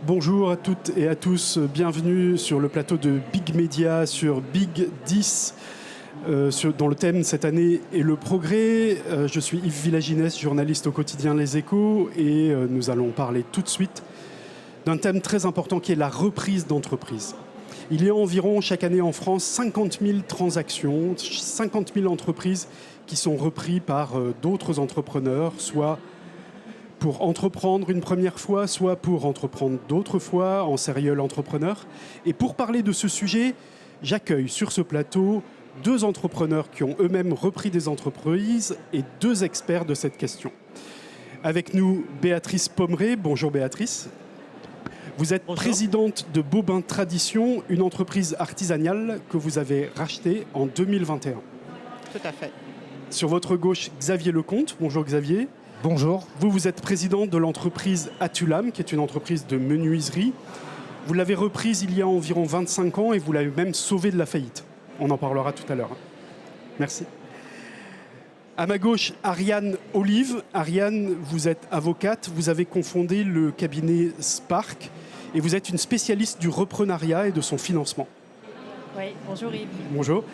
Bonjour à toutes et à tous, bienvenue sur le plateau de Big Media, sur Big 10, dont le thème cette année est le progrès. Je suis Yves Villaginès, journaliste au quotidien Les Échos, et nous allons parler tout de suite d'un thème très important qui est la reprise d'entreprise. Il y a environ chaque année en France 50 000 transactions, 50 000 entreprises qui sont reprises par d'autres entrepreneurs, soit pour entreprendre une première fois, soit pour entreprendre d'autres fois en serial entrepreneur. Et pour parler de ce sujet, j'accueille sur ce plateau deux entrepreneurs qui ont eux-mêmes repris des entreprises et deux experts de cette question. Avec nous, Béatrice Pommeret. Bonjour Béatrice. Vous êtes Bonjour. Présidente de Bobin Tradition, une entreprise artisanale que vous avez rachetée en 2021. Tout à fait. Sur votre gauche, Xavier Lecomte. Bonjour Xavier. Bonjour. Vous êtes président de l'entreprise Atulam, qui est une entreprise de menuiserie. Vous l'avez reprise il y a environ 25 ans et vous l'avez même sauvée de la faillite. On en parlera tout à l'heure. Merci. À ma gauche, Ariane Olive. Ariane, vous êtes avocate, vous avez cofondé le cabinet Spark et vous êtes une spécialiste du reprenariat et de son financement. Oui, bonjour Yves. Bonjour.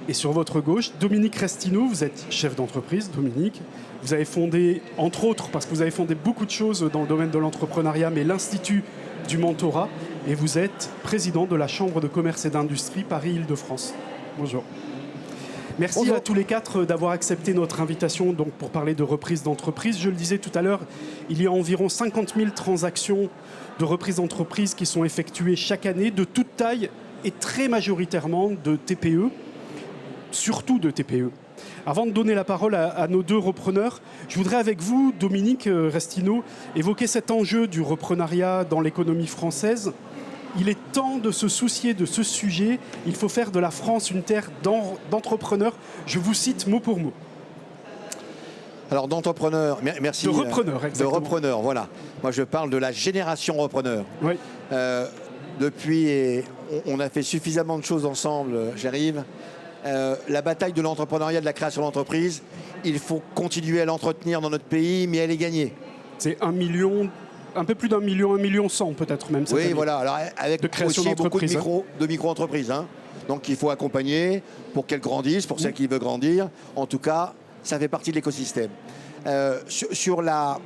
Et sur votre gauche, Dominique Restineau, vous êtes chef d'entreprise. Dominique, vous avez fondé, entre autres, parce que vous avez fondé beaucoup de choses dans le domaine de l'entrepreneuriat, mais l'Institut du mentorat, et vous êtes président de la Chambre de commerce et d'industrie Paris-Île-de-France. Bonjour. Merci Bonjour. à tous les quatre d'avoir accepté notre invitation donc, pour parler de reprise d'entreprise. Je le disais tout à l'heure, il y a environ 50 000 transactions de reprise d'entreprise qui sont effectuées chaque année, de toute taille et très majoritairement de TPE, surtout de TPE. Avant de donner la parole à nos deux repreneurs, je voudrais avec vous, Dominique Restineau, évoquer cet enjeu du reprenariat dans l'économie française. Il est temps de se soucier de ce sujet. Il faut faire de la France une terre d'entrepreneurs. Je vous cite mot pour mot. Alors d'entrepreneurs, merci. De repreneurs, exactement. De repreneurs, voilà. Moi je parle de la génération repreneur. Oui. Depuis, on a fait suffisamment de choses ensemble, j'arrive. La bataille de l'entrepreneuriat, de la création d'entreprise, il faut continuer à l'entretenir dans notre pays, mais elle est gagnée. C'est 1 million, un peu plus d'1 million, 1,1 million peut-être même cette Oui, année. voilà. Alors avec De création aussi beaucoup d'entreprise, de micro-entreprises. Hein. Donc il faut accompagner pour qu'elles grandissent, pour celles qui veulent grandir. En tout cas, ça fait partie de l'écosystème. Sur la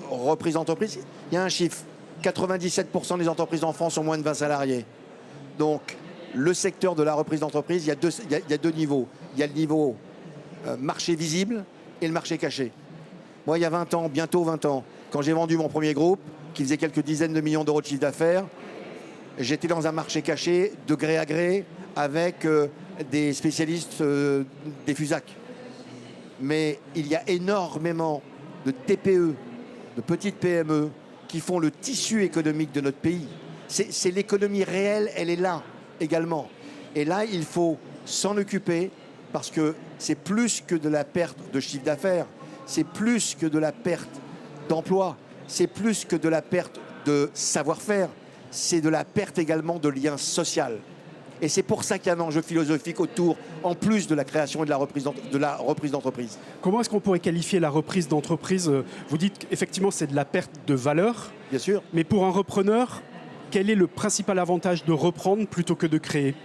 reprise d'entreprise, il y a un chiffre. 97% des entreprises en France ont moins de 20 salariés. Donc, le secteur de la reprise d'entreprise, il y a deux niveaux. Il y a le niveau marché visible et le marché caché. Moi, il y a 20 ans, bientôt 20 ans, quand j'ai vendu mon premier groupe, qui faisait quelques dizaines de millions d'euros de chiffre d'affaires, j'étais dans un marché caché, de gré à gré, avec des spécialistes des FUSAC. Mais il y a énormément de TPE, de petites PME, qui font le tissu économique de notre pays. C'est l'économie réelle, elle est là également. Et là, il faut s'en occuper parce que c'est plus que de la perte de chiffre d'affaires, c'est plus que de la perte d'emploi, c'est plus que de la perte de savoir-faire, c'est de la perte également de lien social. Et c'est pour ça qu'il y a un enjeu philosophique autour, en plus de la création et de la reprise d'entreprise. Comment est-ce qu'on pourrait qualifier la reprise d'entreprise? Vous dites qu'effectivement c'est de la perte de valeur. Bien sûr. Mais pour un repreneur, quel est le principal avantage de reprendre plutôt que de créer?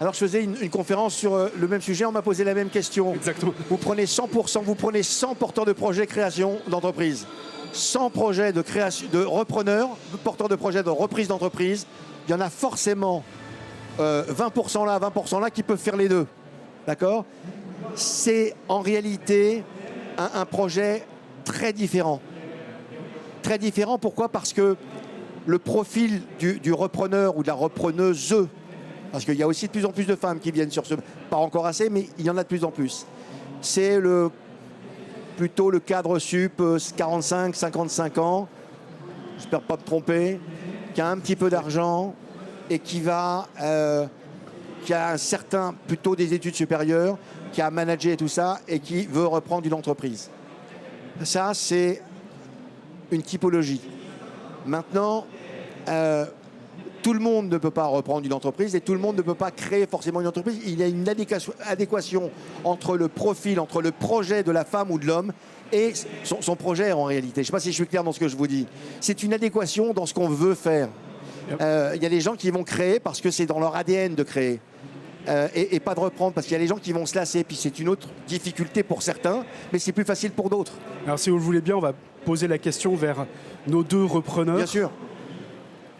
Alors je faisais une conférence sur le même sujet, on m'a posé la même question. Exactement. Vous prenez 100%, vous prenez 100 porteurs de projets création d'entreprise, 100 projets de création de repreneurs, porteurs de projets de reprise d'entreprise, il y en a forcément 20% là, 20% là qui peuvent faire les deux. D'accord? C'est en réalité un projet très différent. Très différent, pourquoi? Parce que le profil du repreneur ou de la repreneuse, parce qu'il y a aussi de plus en plus de femmes qui viennent sur ce... Pas encore assez, mais il y en a de plus en plus. C'est plutôt le cadre sup, 45, 55 ans, j'espère pas me tromper, qui a un petit peu d'argent et qui a un certain, plutôt des études supérieures, qui a managé tout ça et qui veut reprendre une entreprise. Ça, c'est une typologie. Maintenant, tout le monde ne peut pas reprendre une entreprise et tout le monde ne peut pas créer forcément une entreprise. Il y a une adéquation entre le profil, entre le projet de la femme ou de l'homme et son projet en réalité. Je ne sais pas si je suis clair dans ce que je vous dis. C'est une adéquation dans ce qu'on veut faire. Il y a des gens qui vont créer parce que c'est dans leur ADN de créer. Et pas de reprendre parce qu'il y a des gens qui vont se lasser. Puis c'est une autre difficulté pour certains, mais c'est plus facile pour d'autres. Alors si vous le voulez bien, on va poser la question vers nos deux repreneurs. Bien sûr.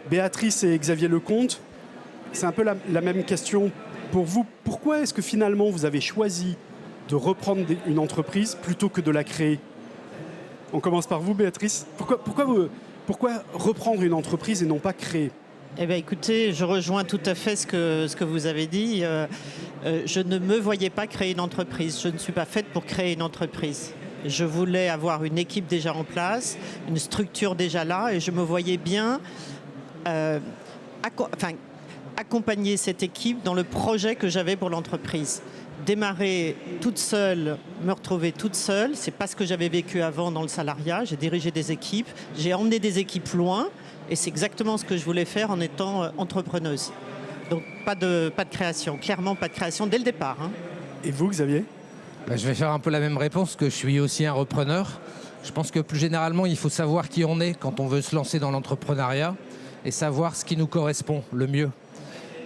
Béatrice et Xavier Lecomte, c'est un peu la même question pour vous. Pourquoi est-ce que finalement vous avez choisi de reprendre une entreprise plutôt que de la créer? On commence par vous, Béatrice. Pourquoi reprendre une entreprise et non pas créer? Eh bien, écoutez, je rejoins tout à fait ce que vous avez dit. Je ne me voyais pas créer une entreprise. Je ne suis pas faite pour créer une entreprise. Je voulais avoir une équipe déjà en place, une structure déjà là, et je me voyais bien accompagner cette équipe dans le projet que j'avais pour l'entreprise. Démarrer toute seule, me retrouver toute seule, c'est pas ce que j'avais vécu avant dans le salariat. J'ai dirigé des équipes, j'ai emmené des équipes loin, et c'est exactement ce que je voulais faire en étant entrepreneuse. Donc pas de création, clairement pas de création dès le départ. Hein. Et vous, Xavier? Je vais faire un peu la même réponse, que je suis aussi un repreneur. Je pense que plus généralement, il faut savoir qui on est quand on veut se lancer dans l'entrepreneuriat et savoir ce qui nous correspond le mieux.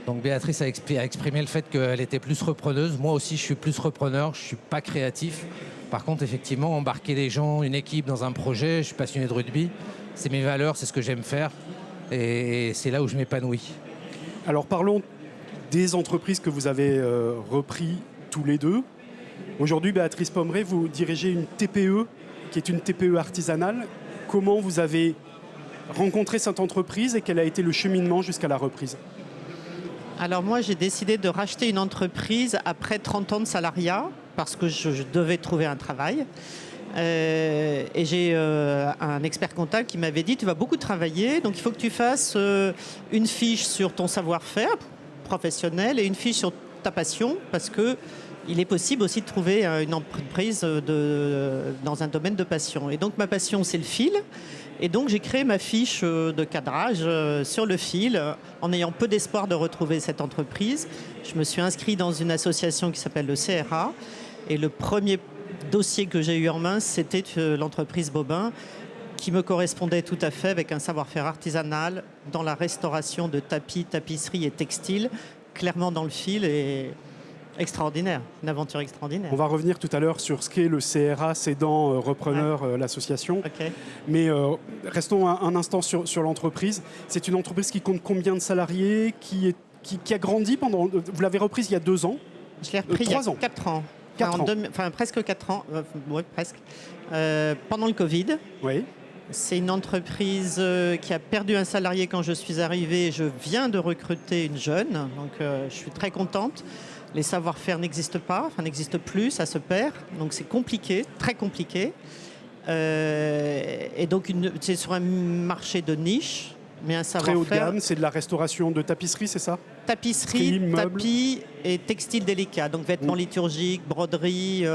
Donc Béatrice a exprimé le fait qu'elle était plus repreneuse. Moi aussi, je suis plus repreneur, je ne suis pas créatif. Par contre, effectivement, embarquer les gens, une équipe dans un projet, je suis passionné de rugby, c'est mes valeurs, c'est ce que j'aime faire et c'est là où je m'épanouis. Alors parlons des entreprises que vous avez repris tous les deux. Aujourd'hui, Béatrice Pommeret, vous dirigez une TPE qui est une TPE artisanale. Comment vous avez rencontré cette entreprise et quel a été le cheminement jusqu'à la reprise? Alors moi, j'ai décidé de racheter une entreprise après 30 ans de salariat parce que je devais trouver un travail. Et j'ai un expert comptable qui m'avait dit « Tu vas beaucoup travailler, donc il faut que tu fasses une fiche sur ton savoir-faire professionnel et une fiche sur ta passion parce que il est possible aussi de trouver une entreprise dans un domaine de passion. » Et donc ma passion, c'est le fil. Et donc j'ai créé ma fiche de cadrage sur le fil en ayant peu d'espoir de retrouver cette entreprise. Je me suis inscrit dans une association qui s'appelle le CRA et le premier dossier que j'ai eu en main, c'était l'entreprise Bobin qui me correspondait tout à fait avec un savoir-faire artisanal dans la restauration de tapis, tapisseries et textiles, clairement dans le fil et extraordinaire, une aventure extraordinaire. On va revenir tout à l'heure sur ce qu'est le CRA, Cédant Repreneur, l'association. Okay. Mais restons un instant sur l'entreprise. C'est une entreprise qui compte combien de salariés, qui a grandi pendant... Vous l'avez reprise il y a 2 ans? Je l'ai repris il y a 4 ans. Presque 4 ans, ouais, presque. Pendant le Covid. Oui. C'est une entreprise qui a perdu un salarié quand je suis arrivée. Je viens de recruter une jeune, donc je suis très contente. Les savoir-faire n'existent plus, ça se perd. Donc c'est compliqué, très compliqué. Et donc c'est sur un marché de niche, mais un savoir-faire... Très haut de gamme, c'est de la restauration de tapisserie, c'est ça? Tapisserie, tapis et textiles délicats. Donc vêtements liturgiques, broderies,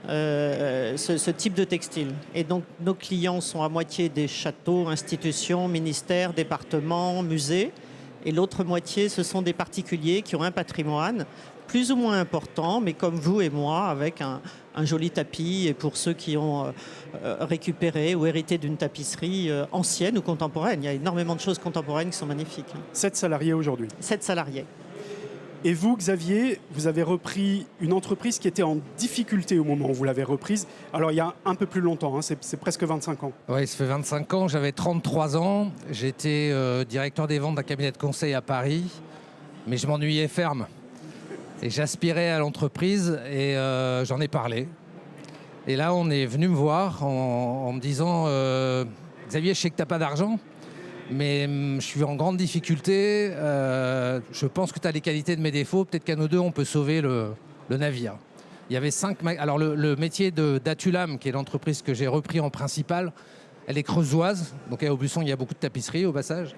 ce type de textile. Et donc nos clients sont à moitié des châteaux, institutions, ministères, départements, musées. Et l'autre moitié, ce sont des particuliers qui ont un patrimoine plus ou moins important, mais comme vous et moi, avec un joli tapis. Et pour ceux qui ont récupéré ou hérité d'une tapisserie ancienne ou contemporaine, il y a énormément de choses contemporaines qui sont magnifiques. 7 salariés aujourd'hui. 7 salariés. Et vous, Xavier, vous avez repris une entreprise qui était en difficulté au moment où vous l'avez reprise. Alors, il y a un peu plus longtemps, hein, c'est presque 25 ans. Oui, ça fait 25 ans. J'avais 33 ans. J'étais directeur des ventes d'un cabinet de conseil à Paris. Mais je m'ennuyais ferme. Et j'aspirais à l'entreprise et j'en ai parlé. Et là, on est venu me voir en me disant Xavier, je sais que tu n'as pas d'argent, mais je suis en grande difficulté. Je pense que tu as les qualités de mes défauts. Peut-être qu'à nous deux, on peut sauver le navire. Il y avait 5... Alors, le métier d'Atulam, qui est l'entreprise que j'ai repris en principal, elle est creusoise. Donc, à Aubusson, il y a beaucoup de tapisseries au passage.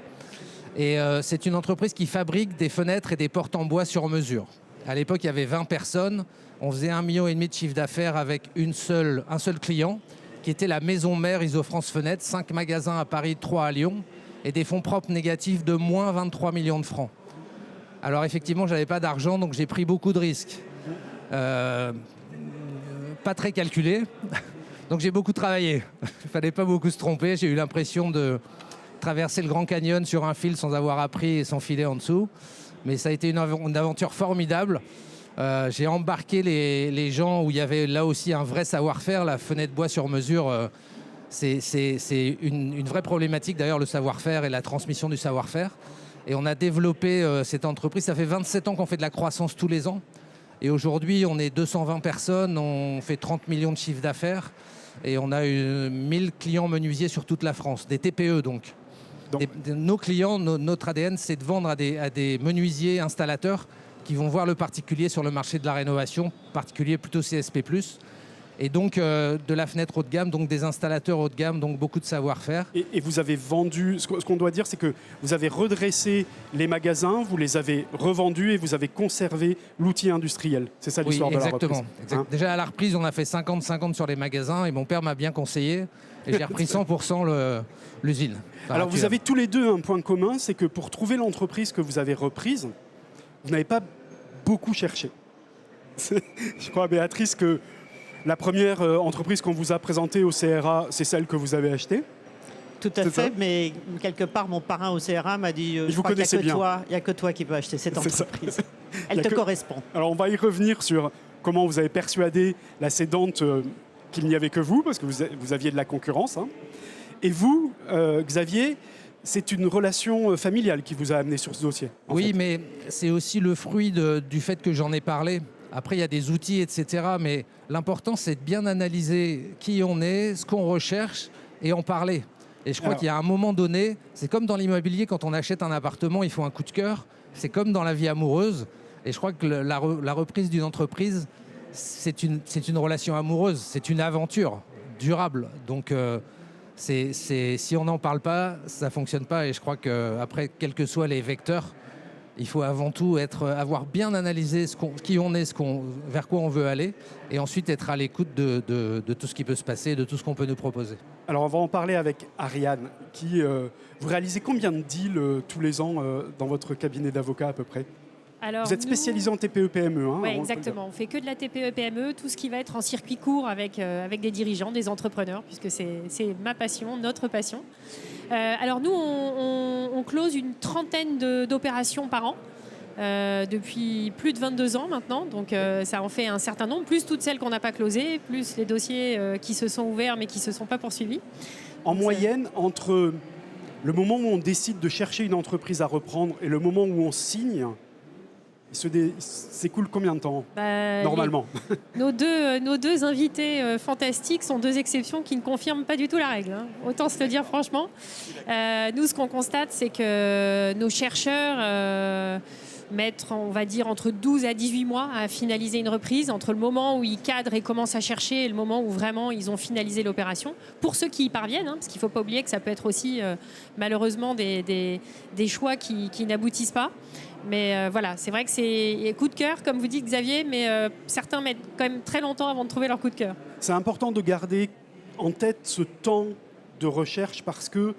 Et c'est une entreprise qui fabrique des fenêtres et des portes en bois sur mesure. À l'époque, il y avait 20 personnes. On faisait 1,5 million de chiffre d'affaires avec un seul client, qui était la maison mère Isofrance Fenêtres, 5 magasins à Paris, 3 à Lyon. et des fonds propres négatifs de moins 23 millions de francs. Alors effectivement, je n'avais pas d'argent, donc j'ai pris beaucoup de risques. Pas très calculé, donc j'ai beaucoup travaillé. Il ne fallait pas beaucoup se tromper, j'ai eu l'impression de traverser le Grand Canyon sur un fil sans avoir appris et sans filer en dessous. Mais ça a été une aventure formidable. J'ai embarqué les gens où il y avait là aussi un vrai savoir-faire. La fenêtre bois sur mesure, c'est une vraie problématique, d'ailleurs, le savoir-faire et la transmission du savoir-faire. Et on a développé cette entreprise. Ça fait 27 ans qu'on fait de la croissance tous les ans. Et aujourd'hui, on est 220 personnes, on fait 30 millions de chiffres d'affaires. Et on a 1000 clients menuisiers sur toute la France, des TPE donc. Nos clients, notre ADN, c'est de vendre à des menuisiers installateurs qui vont voir le particulier sur le marché de la rénovation, particulier plutôt CSP+. Et donc de la fenêtre haut de gamme, donc des installateurs haut de gamme, donc beaucoup de savoir-faire. Et vous avez vendu, ce qu'on doit dire, c'est que vous avez redressé les magasins, vous les avez revendus et vous avez conservé l'outil industriel. C'est ça l'histoire de la reprise. Exactement. Déjà à la reprise, on a fait 50-50 sur les magasins et mon père m'a bien conseillé. Et j'ai repris 100% l'usine. Alors vous avez tous les deux un point commun, c'est que pour trouver l'entreprise que vous avez reprise, vous n'avez pas beaucoup cherché. Je crois, Béatrice, que la première entreprise qu'on vous a présentée au CRA, c'est celle que vous avez achetée. Tout à fait, mais quelque part, mon parrain au CRA m'a dit je crois qu'il n'y a que toi qui peux acheter cette entreprise. Elle te correspond. Alors, on va y revenir sur comment vous avez persuadé la cédante qu'il n'y avait que vous, parce que vous aviez de la concurrence. Hein. Et vous, Xavier, c'est une relation familiale qui vous a amené sur ce dossier. Oui, mais c'est aussi le fruit du fait que j'en ai parlé. Après, il y a des outils, etc. Mais l'important, c'est de bien analyser qui on est, ce qu'on recherche et en parler. Et je crois qu'il y a un moment donné, c'est comme dans l'immobilier, quand on achète un appartement, il faut un coup de cœur. C'est comme dans la vie amoureuse. Et je crois que la reprise d'une entreprise, c'est une relation amoureuse, c'est une aventure durable. Donc, si on n'en parle pas, ça ne fonctionne pas. Et je crois qu'après, quels que soient les vecteurs, il faut avant tout avoir bien analysé qui on est, vers quoi on veut aller, et ensuite être à l'écoute de tout ce qui peut se passer, de tout ce qu'on peut nous proposer. Alors on va en parler avec Ariane, vous réalisez combien de deals tous les ans dans votre cabinet d'avocat à peu près? Alors, vous êtes spécialisé en TPE-PME. Hein, oui, exactement. On fait que de la TPE-PME, tout ce qui va être en circuit court avec des dirigeants, des entrepreneurs, puisque c'est ma passion, notre passion. Alors nous, on close une trentaine d'opérations par an. Depuis plus de 22 ans maintenant, donc ça en fait un certain nombre, plus toutes celles qu'on n'a pas closées, plus les dossiers qui se sont ouverts mais qui ne se sont pas poursuivis. En moyenne, entre le moment où on décide de chercher une entreprise à reprendre et le moment où on signe, il s'écoule combien de temps, normalement? Nos deux invités fantastiques sont deux exceptions qui ne confirment pas du tout la règle. Hein. Autant se le dire franchement. Nous, ce qu'on constate, c'est que nos chercheurs mettent, on va dire, entre 12 à 18 mois à finaliser une reprise, entre le moment où ils cadrent et commencent à chercher et le moment où vraiment ils ont finalisé l'opération. Pour ceux qui y parviennent, hein, parce qu'il ne faut pas oublier que ça peut être aussi malheureusement des choix qui n'aboutissent pas. Mais voilà, c'est vrai que c'est coup de cœur, comme vous dites Xavier, mais certains mettent quand même très longtemps avant de trouver leur coup de cœur. C'est important de garder en tête ce temps de recherche parce que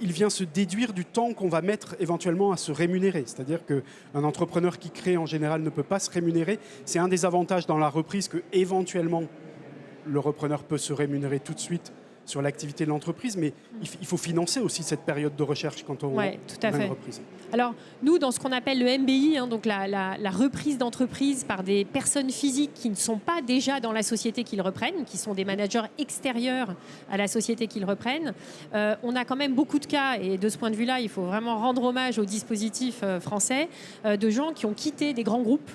il vient se déduire du temps qu'on va mettre éventuellement à se rémunérer. C'est-à-dire qu'un entrepreneur qui crée en général ne peut pas se rémunérer. C'est un des avantages dans la reprise que éventuellement le repreneur peut se rémunérer tout de suite sur l'activité de l'entreprise, mais il faut financer aussi cette période de recherche quand on a une reprise. Alors, nous, dans ce qu'on appelle le MBI, hein, donc la reprise d'entreprise par des personnes physiques qui ne sont pas déjà dans la société qu'ils reprennent, qui sont des managers extérieurs à la société qu'ils reprennent, on a quand même beaucoup de cas, et de ce point de vue-là, il faut vraiment rendre hommage au dispositif français, de gens qui ont quitté des grands groupes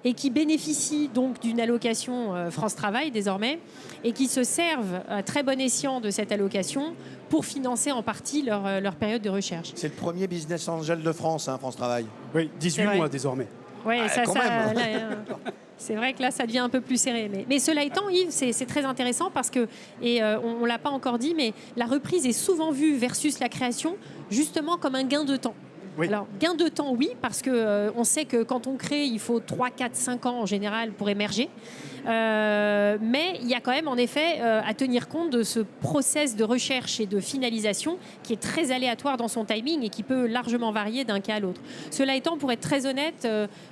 et qui bénéficient donc d'une allocation France Travail désormais, et qui se servent à très bon escient de cette allocation pour financer en partie leur période de recherche. C'est le premier business angel de France, hein, France Travail. Oui, 18 mois désormais. Oui, c'est vrai que là, ça devient un peu plus serré. Mais cela étant, Yves, c'est très intéressant parce que, et on ne l'a pas encore dit, mais la reprise est souvent vue versus la création justement comme un gain de temps. Oui. Alors, gain de temps, oui, parce qu'on sait que quand on crée, il faut 3, 4, 5 ans en général pour émerger. Mais il y a quand même en effet à tenir compte de ce process de recherche et de finalisation qui est très aléatoire dans son timing et qui peut largement varier d'un cas à l'autre. Cela étant, pour être très honnête,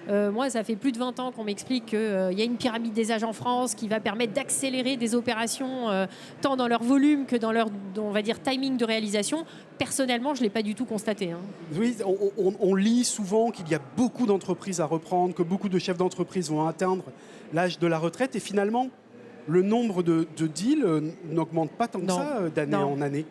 moi ça fait plus de 20 ans qu'on m'explique qu'il y a une pyramide des âges en France qui va permettre d'accélérer des opérations tant dans leur volume que dans leur, on va dire, timing de réalisation. Personnellement, je ne l'ai pas du tout constaté. Hein. Oui, on lit souvent qu'il y a beaucoup d'entreprises à reprendre, que beaucoup de chefs d'entreprise vont atteindre l'âge de la retraite et finalement, le nombre de deals n'augmente pas tant que ça d'année en année.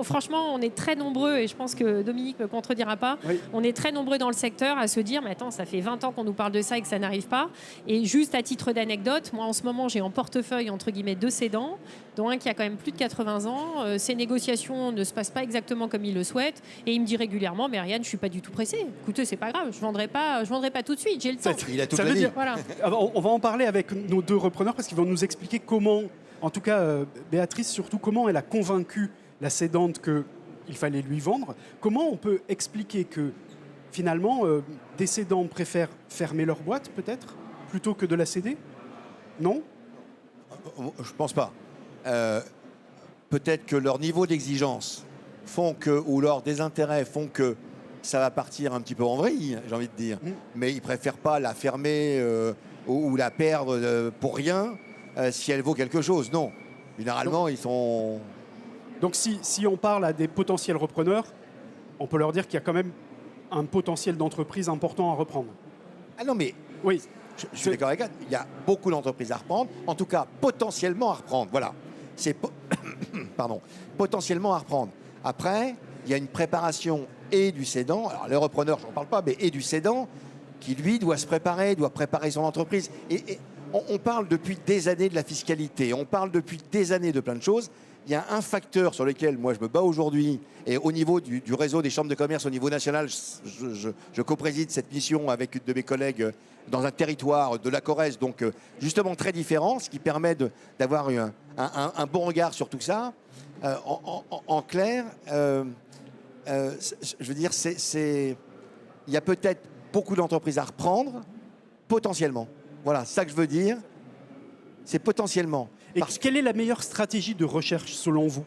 Franchement, on est très nombreux, et je pense que Dominique ne me contredira pas, oui. On est très nombreux dans le secteur à se dire, mais attends, ça fait 20 ans qu'on nous parle de ça et que ça n'arrive pas. Et juste à titre d'anecdote, moi en ce moment, j'ai en portefeuille, entre guillemets, 2 cédants, dont un qui a quand même plus de 80 ans. Ces négociations ne se passent pas exactement comme il le souhaite. Et il me dit régulièrement, mais Ariane, je ne suis pas du tout pressée. Écoutez, c'est pas grave, je ne vendrai pas tout de suite, j'ai le temps. Il a tout ça veut dire, voilà. On va en parler avec nos 2 repreneurs parce qu'ils vont nous expliquer comment, en tout cas Béatrice, surtout comment elle a convaincu la cédante qu'il fallait lui vendre. Comment on peut expliquer que finalement des cédants préfèrent fermer leur boîte peut-être plutôt que de la céder? Non? Je pense pas. Peut-être que leur niveau d'exigence font que, ou leur désintérêt font que ça va partir un petit peu en vrille, j'ai envie de dire. Mais ils préfèrent pas la fermer ou la perdre pour rien si elle vaut quelque chose. Non. Généralement, ils sont... Donc si on parle à des potentiels repreneurs, on peut leur dire qu'il y a quand même un potentiel d'entreprise important à reprendre. Ah non, mais oui, je suis d'accord avec elle. Il y a beaucoup d'entreprises à reprendre, en tout cas potentiellement à reprendre. Voilà, c'est potentiellement à reprendre. Après, il y a une préparation et du cédant, alors le repreneur, je n'en parle pas, mais et du cédant, qui lui doit se préparer, doit préparer son entreprise. Et on parle depuis des années de la fiscalité, on parle depuis des années de plein de choses. Il y a un facteur sur lequel moi je me bats aujourd'hui, et au niveau du réseau des chambres de commerce au niveau national, je co-préside cette mission avec une de mes collègues dans un territoire de la Corrèze, donc justement très différent, ce qui permet d'avoir un bon regard sur tout ça. En clair, je veux dire, il y a peut-être beaucoup d'entreprises à reprendre, potentiellement. Voilà, c'est ça que je veux dire, c'est potentiellement. Et quelle est la meilleure stratégie de recherche selon vous?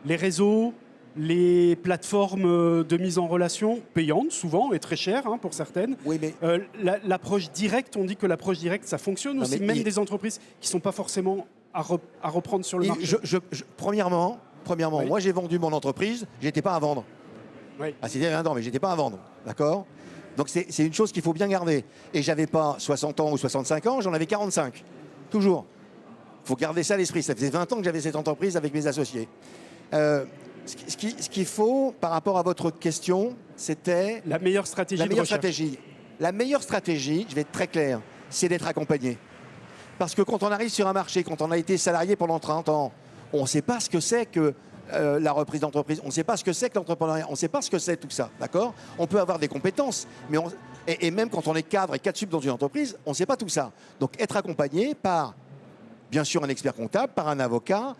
Les réseaux, les plateformes de mise en relation, payantes souvent et très chères pour certaines. Oui, mais l'approche directe, on dit que l'approche directe, ça fonctionne aussi, même des entreprises qui ne sont pas forcément à reprendre sur le marché. Premièrement, oui. Moi j'ai vendu mon entreprise, j'étais pas à vendre. Oui. Ah, c'est bien, mais j'étais pas à vendre, d'accord? Donc c'est une chose qu'il faut bien garder. Et j'avais pas 60 ans ou 65 ans, j'en avais 45, toujours. Il faut garder ça à l'esprit. Ça faisait 20 ans que j'avais cette entreprise avec mes associés. Ce qu'il faut, par rapport à votre question, c'était... La meilleure stratégie de recherche. La meilleure stratégie, je vais être très clair, c'est d'être accompagné. Parce que quand on arrive sur un marché, quand on a été salarié pendant 30 ans, on ne sait pas ce que c'est que la reprise d'entreprise, on ne sait pas ce que c'est que l'entrepreneuriat, on ne sait pas ce que c'est tout ça, d'accord? On peut avoir des compétences, mais et même quand on est cadre et cadre sup dans une entreprise, on ne sait pas tout ça. Donc être accompagné par... bien sûr un expert comptable, par un avocat,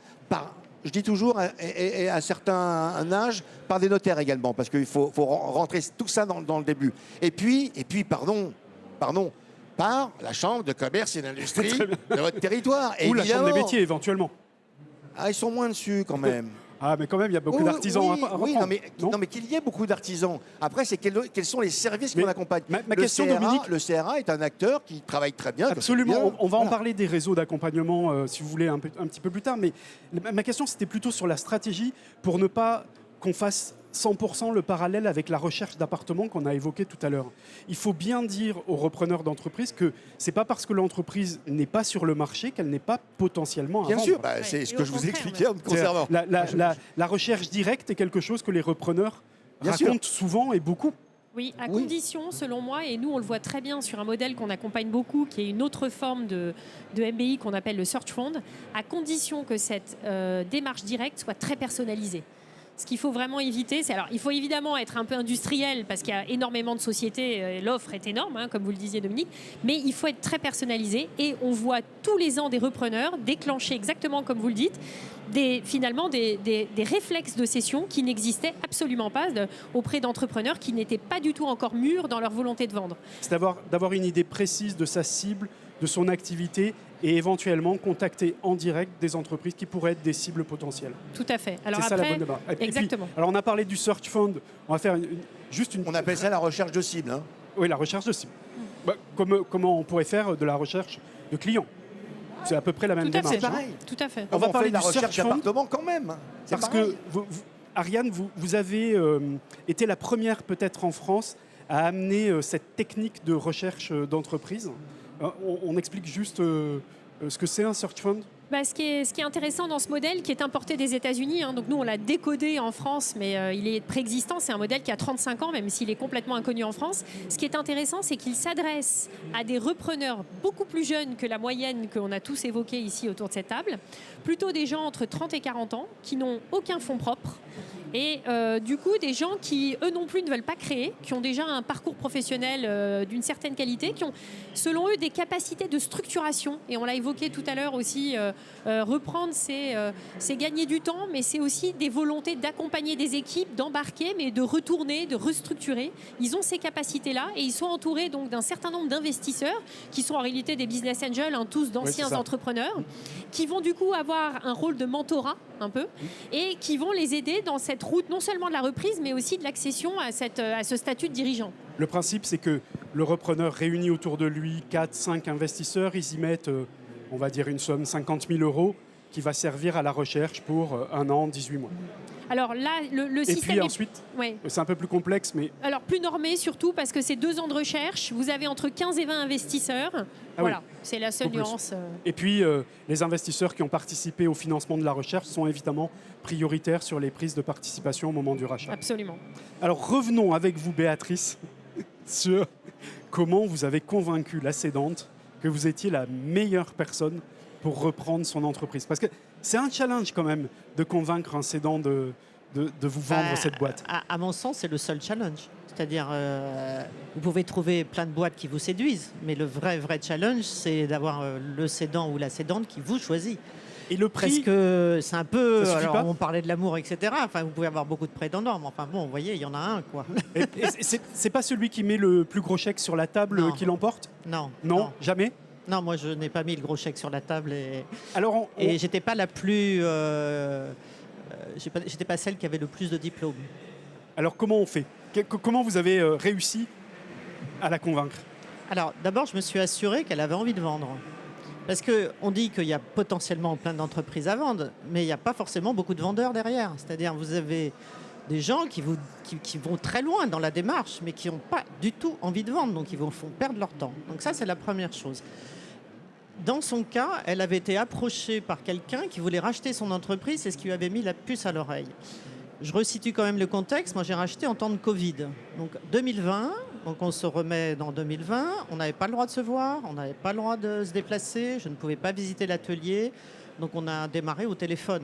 je dis toujours, et à certains âges, par des notaires également, parce qu'il faut rentrer tout ça dans le début. Et puis pardon, par la chambre de commerce et d'industrie de votre territoire. Ou la chambre des métiers, éventuellement. Ah, ils sont moins dessus quand même. Ah, mais quand même, il y a beaucoup d'artisans à reprendre. Oui, non, mais qu'il y ait beaucoup d'artisans. Après, c'est quels sont les services qu'on accompagne. Ma question, Dominique... Le CRA est un acteur qui travaille très bien. Absolument. On va en parler des réseaux d'accompagnement, si vous voulez, un petit peu plus tard. Mais ma question, c'était plutôt sur la stratégie pour ne pas qu'on fasse 100% le parallèle avec la recherche d'appartements qu'on a évoqué tout à l'heure. Il faut bien dire aux repreneurs d'entreprise que c'est pas parce que l'entreprise n'est pas sur le marché qu'elle n'est pas potentiellement à bien vendre. Sûr, c'est ce que je vous expliquais en me concernant. La recherche directe est quelque chose que les repreneurs racontent souvent et beaucoup. Oui, à condition, selon moi, et nous on le voit très bien sur un modèle qu'on accompagne beaucoup, qui est une autre forme de MBI qu'on appelle le Search Fund, à condition que cette démarche directe soit très personnalisée. Ce qu'il faut vraiment éviter, il faut évidemment être un peu industriel parce qu'il y a énormément de sociétés, l'offre est énorme, comme vous le disiez Dominique, mais il faut être très personnalisé et on voit tous les ans des repreneurs déclencher exactement comme vous le dites, des réflexes de cession qui n'existaient absolument pas auprès d'entrepreneurs qui n'étaient pas du tout encore mûrs dans leur volonté de vendre. C'est d'avoir une idée précise de sa cible, de son activité et éventuellement contacter en direct des entreprises qui pourraient être des cibles potentielles. Tout à fait. Alors C'est ça la bonne démarche. Et puis, exactement. alors on a parlé du search fund, on va faire juste une... On appelle ça la recherche de cible. Hein. Oui, la recherche de cible. Comment on pourrait faire de la recherche de clients? C'est à peu près la même Tout à démarche. fait. C'est pareil. Tout à fait. On va On parler fait de la du recherche search fund. d'appartement quand même. Hein. C'est Parce pareil. que, Ariane, vous avez été la première peut-être en France à amener cette technique de recherche d'entreprise. On explique juste ce que c'est un search fund. Ce qui est intéressant dans ce modèle, qui est importé des États-Unis, hein, donc nous on l'a décodé en France, mais il est préexistant, c'est un modèle qui a 35 ans, même s'il est complètement inconnu en France. Ce qui est intéressant, c'est qu'il s'adresse à des repreneurs beaucoup plus jeunes que la moyenne qu'on a tous évoquée ici autour de cette table, plutôt des gens entre 30 et 40 ans, qui n'ont aucun fonds propre, et du coup des gens qui, eux non plus, ne veulent pas créer, qui ont déjà un parcours professionnel d'une certaine qualité, qui ont, selon eux, des capacités de structuration, et on l'a évoqué tout à l'heure aussi, reprendre, c'est gagner du temps, mais c'est aussi des volontés d'accompagner des équipes, d'embarquer, mais de retourner, de restructurer. Ils ont ces capacités-là et ils sont entourés donc d'un certain nombre d'investisseurs qui sont en réalité des business angels, hein, tous d'anciens entrepreneurs, qui vont du coup avoir un rôle de mentorat un peu et qui vont les aider dans cette route non seulement de la reprise, mais aussi de l'accession à ce statut de dirigeant. Le principe, c'est que le repreneur réunit autour de lui 4-5 investisseurs, ils y mettent, on va dire, une somme 50 000 euros qui va servir à la recherche pour 1 an, 18 mois. Alors là, le Et système puis est... ensuite, Ouais. c'est un peu plus complexe, mais Alors plus normé surtout parce que c'est 2 ans de recherche, vous avez entre 15 et 20 investisseurs. Voilà, c'est la seule Beaucoup plus. nuance. et puis les investisseurs qui ont participé au financement de la recherche sont évidemment prioritaires sur les prises de participation au moment du rachat. Absolument. Alors revenons avec vous, Béatrice, sur comment vous avez convaincu la cédante que vous étiez la meilleure personne pour reprendre son entreprise. Parce que c'est un challenge quand même de convaincre un cédant de vous vendre cette boîte. À mon sens, c'est le seul challenge. C'est-à-dire, vous pouvez trouver plein de boîtes qui vous séduisent, mais le vrai challenge, c'est d'avoir le cédant ou la cédante qui vous choisit. Et le prix, Parce que c'est un peu... Ça suffit Alors, pas on parlait de l'amour, etc. Enfin, vous pouvez avoir beaucoup de prétendants, mais enfin bon, vous voyez, il y en a un, quoi. et c'est pas celui qui met le plus gros chèque sur la table Non. qui l'emporte? Non. Non, jamais. Non, moi, je n'ai pas mis le gros chèque sur la table Alors, et j'étais pas la plus... j'étais pas celle qui avait le plus de diplômes. alors comment on fait? Comment vous avez réussi à la convaincre? Alors, d'abord, je me suis assuré qu'elle avait envie de vendre. Parce qu'on dit qu'il y a potentiellement plein d'entreprises à vendre, mais il n'y a pas forcément beaucoup de vendeurs derrière. C'est-à-dire, vous avez des gens qui vont très loin dans la démarche, mais qui n'ont pas du tout envie de vendre, donc ils vont font perdre leur temps. Donc ça, c'est la première chose. Dans son cas, elle avait été approchée par quelqu'un qui voulait racheter son entreprise, c'est ce qui lui avait mis la puce à l'oreille. Je resitue quand même le contexte. Moi, j'ai racheté en temps de Covid. Donc 2020, donc on se remet dans 2020. On n'avait pas le droit de se voir, on n'avait pas le droit de se déplacer. Je ne pouvais pas visiter l'atelier. Donc on a démarré au téléphone.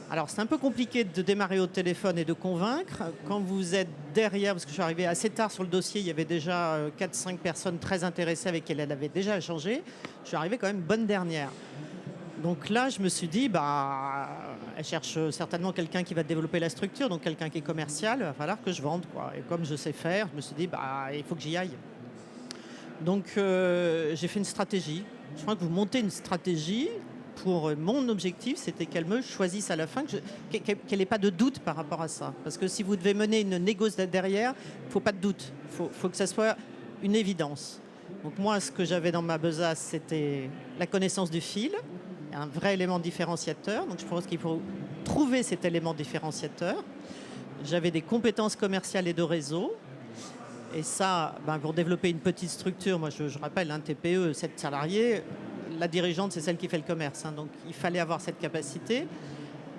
Alors c'est un peu compliqué de démarrer au téléphone et de convaincre. Quand vous êtes derrière, parce que je suis arrivé assez tard sur le dossier, il y avait déjà 4-5 personnes très intéressées avec qui elle avait déjà échangé. Je suis arrivé quand même bonne dernière. Donc là, je me suis dit, elle cherche certainement quelqu'un qui va développer la structure, donc quelqu'un qui est commercial, il va falloir que je vende, quoi. Et comme je sais faire, je me suis dit, il faut que j'y aille. Donc j'ai fait une stratégie. Je crois que vous montez une stratégie pour mon objectif, c'était qu'elle me choisisse à la fin, qu'elle n'ait pas de doute par rapport à ça. Parce que si vous devez mener une négoce derrière, il ne faut pas de doute. Il faut que ça soit une évidence. Donc moi, ce que j'avais dans ma besace, c'était la connaissance du fil, un vrai élément différenciateur. Donc je pense qu'il faut trouver cet élément différenciateur. J'avais des compétences commerciales et de réseau. Et ça, pour développer une petite structure, moi je rappelle, un TPE, 7 salariés, la dirigeante, c'est celle qui fait le commerce. Hein, donc il fallait avoir cette capacité.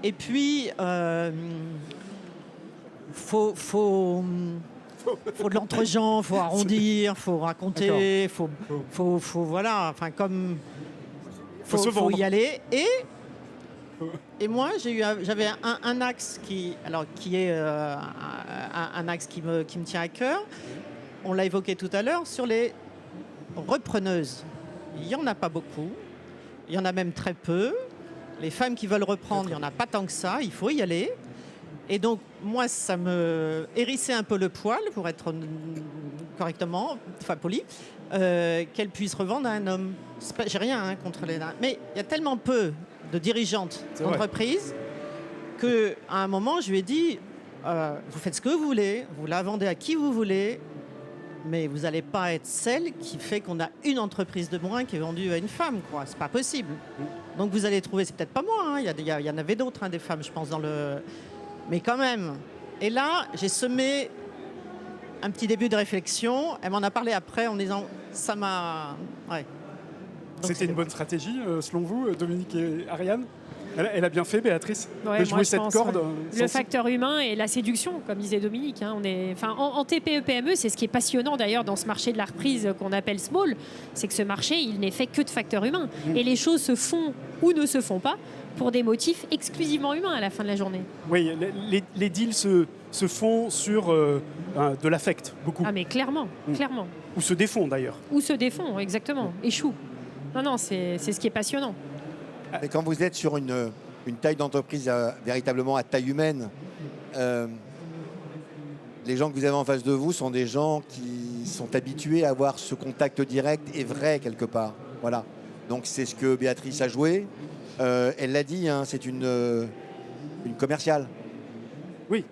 Et puis, faut de l'entre-gens, faut arrondir, faut raconter, faut voilà, enfin comme faut y aller. Et moi, j'avais un axe qui est un axe qui me tient à cœur. On l'a évoqué tout à l'heure sur les repreneuses. Il n'y en a pas beaucoup. Il y en a même très peu. Les femmes qui veulent reprendre, il n'y en a pas tant que ça. Il faut y aller. Et donc, moi, ça me hérissait un peu le poil, pour être correctement, enfin poli. qu'elle puisse revendre à un homme. J'ai rien contre les dames, mais il y a tellement peu de dirigeantes d'entreprise qu'à un moment, je lui ai dit, vous faites ce que vous voulez, vous la vendez à qui vous voulez, mais vous n'allez pas être celle qui fait qu'on a une entreprise de moins qui est vendue à une femme, quoi. C'est pas possible. Donc vous allez trouver, c'est peut-être pas moi, hein, il y en avait d'autres, hein, des femmes, je pense, dans le... Mais quand même. Et là, j'ai semé un petit début de réflexion. Elle m'en a parlé après en disant, ça m'a... Ouais. Donc, C'était une bonne stratégie, selon vous, Dominique et Ariane? Elle a bien fait, Béatrice, Ouais, de moi, jouer je cette pense, corde. Le facteur humain et la séduction, comme disait Dominique. Hein, en TPE-PME, c'est ce qui est passionnant d'ailleurs dans ce marché de la reprise qu'on appelle small, c'est que ce marché, il n'est fait que de facteurs humains. Et les choses se font ou ne se font pas pour des motifs exclusivement humains à la fin de la journée. Oui, les deals se font sur de l'affect, beaucoup. Ah mais clairement, clairement. Ou se défont d'ailleurs. Ou se défont, exactement, échouent. Non, c'est ce qui est passionnant. Mais quand vous êtes sur une taille d'entreprise véritablement à taille humaine, les gens que vous avez en face de vous sont des gens qui sont habitués à avoir ce contact direct et vrai quelque part. Voilà. Donc c'est ce que Béatrice a joué. Elle l'a dit, hein, c'est une commerciale. Oui.